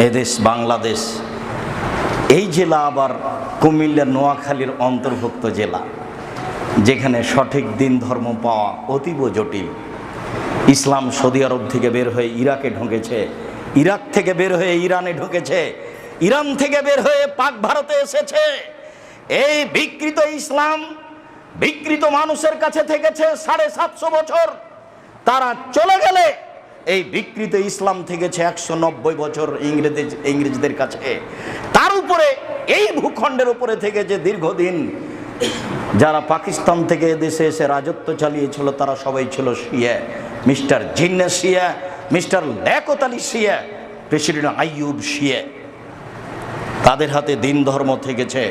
এদেশ বাংলাদেশ। এই জেলা আবার কুমিল্লা নোয়াখালীর অন্তর্ভুক্ত জেলা, যেখানে সঠিক দিন ধর্ম পাওয়া অতীব জটিল। ইসলাম সৌদি আরব থেকে বের হয়ে ইরাকে ঢুকেছে, ইরাক থেকে বের হয়ে ইরানে ঢুকেছে, ইরান থেকে বের হয়ে পাক ভারতে এসেছে। এই বিকৃত ইসলাম বিকৃত মানুষের কাছে থেকেছে 750 বছর। তারা চলে গেলে এই বিকৃত ইসলাম থেকেছে 190 বছর ইংরেজদের কাছে। তার উপরে এই ভূখণ্ডের উপরে থেকেছে দীর্ঘদিন। যারা পাকিস্তান থেকে দেশে এসে রাজত্ব চালিয়েছিল তারা সবাই ছিল শিয়া। মিস্টার জিন্না শিয়া, মিস্টার লিয়াকত আলী শিয়া, প্রেসিডেন্ট আইয়ুব শিয়া। তাদের হাতে দিন ধর্ম থেকেছে,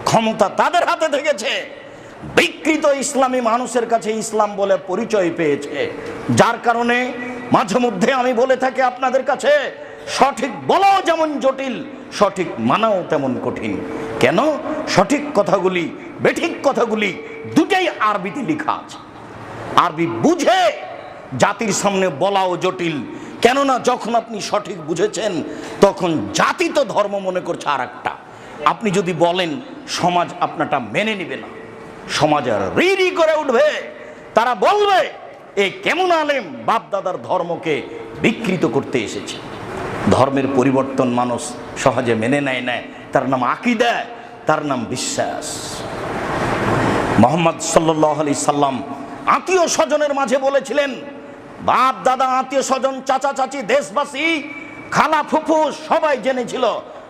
ক্ষমতা তাদের হাতে থেকেছে। বিকৃত ইসলামী মানুষের কাছে ইসলাম বলে পরিচয় পেয়েছে, যার কারণে মাঝে মধ্যে আমি বলে থাকি আপনাদের কাছে, সঠিক বলাও যেমন জটিল, সঠিক মানাও তেমন কঠিন। কেন? সঠিক কথাগুলি বেঠিক কথাগুলি দুটাই আরবিতে লেখা আছে। আরবি বুঝে জাতির সামনে বলাও জটিল, কেননা যখন আপনি সঠিক বুঝেছেন তখন জাতি তো ধর্ম মনে করছে আর একটা। আপনি যদি বলেন, সমাজ আপনারটা মেনে নেবে না, সমাজ আর রি করে উঠবে। তারা বলবে এ কেমন আলেম, বাপ দাদার ধর্মকে বিকৃত করতে এসেছে। ধর্মের পরিবর্তন মানুষ সহজে মেনে নেয় না, তার নাম আকীদা, তার নাম বিশ্বাস। মুহাম্মদ সাল্লাল্লাহু আলাইহি সাল্লাম আত্মীয় স্বজনের মাঝে বলেছিলেন, বাপ দাদা, আত্মীয় স্বজন, চাচা চাচি, দেশবাসী, খালা ফুফু সবাই জেনেছিল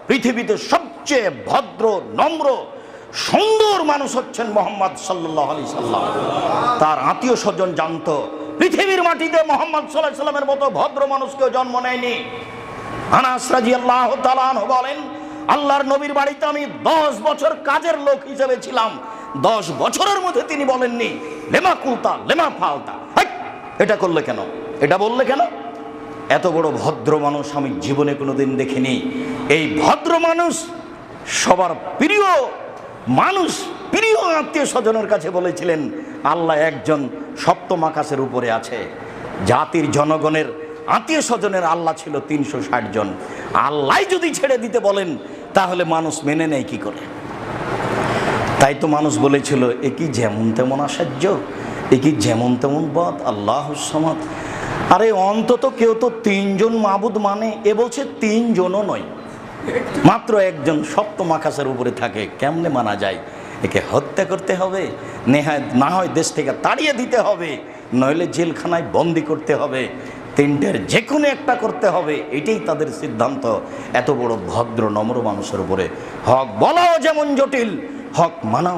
পৃথিবীতে সবচেয়ে ভদ্র, নম্র, সুন্দর মানুষ হচ্ছেন মুহাম্মদ সাল্লাল্লাহু আলাইহি সাল্লাম। তার আত্মীয় স্বজন জানতো পৃথিবীর মাটিতে মুহাম্মদ সাল্লাল্লাহু আলাইহি সাল্লামের মতো ভদ্র মানুষ কেউ জন্ম নেয়নি। আনাস রাদিয়াল্লাহু তাআলা আনহু বলেন, আল্লাহর নবীর বাড়িতে আমি 10 বছর কাজের লোক হিসেবে ছিলাম। 10 বছরের মধ্যে তিনি বলেননি লেমা কুলতা লেমা ফালতা, এটা করলে কেন, এটা বললে কেন। এত বড় ভদ্র মানুষ আমি জীবনে কোনোদিন দেখিনি। এই ভদ্র মানুষ সবার প্রিয় মানুষ, প্রিয় আত্মীয় স্বজনের কাছে বলেছিলেন, আল্লাহ একজন সপ্তম আকাশের উপরে আছে। জাতির জনগণের আত্মীয় স্বজনের আল্লাহ ছিল 360 জন। আল্লাহ যদি ছেড়ে দিতে বলেন তাহলে মানুষ মেনে নেয় কি করে? তাই তো মানুষ বলেছিল, এ কি যেমন তেমন আশ্চর্য, এ কি যেমন তেমন বদ, আল্লাহুস সামাদ। আরে অন্তত কেউ তো 3 জন মাবুদ মানে, এ বলছে 3 জনও নয়, মাত্র একজন সপ্তম আকাশের উপরে থাকে। কেমনে মানা যায়? একে হত্যা করতে হবে, না হয় দেশ থেকে তাড়িয়ে দিতে হবে, নইলে জেলখানায় বন্দি করতে হবে, 3টের যে কোনো একটা করতে হবে। এটাই তাদের সিদ্ধান্ত। এত বড় ভদ্র নম্র মানুষের উপরে হক বলাও যেমন জটিল, হক মানাও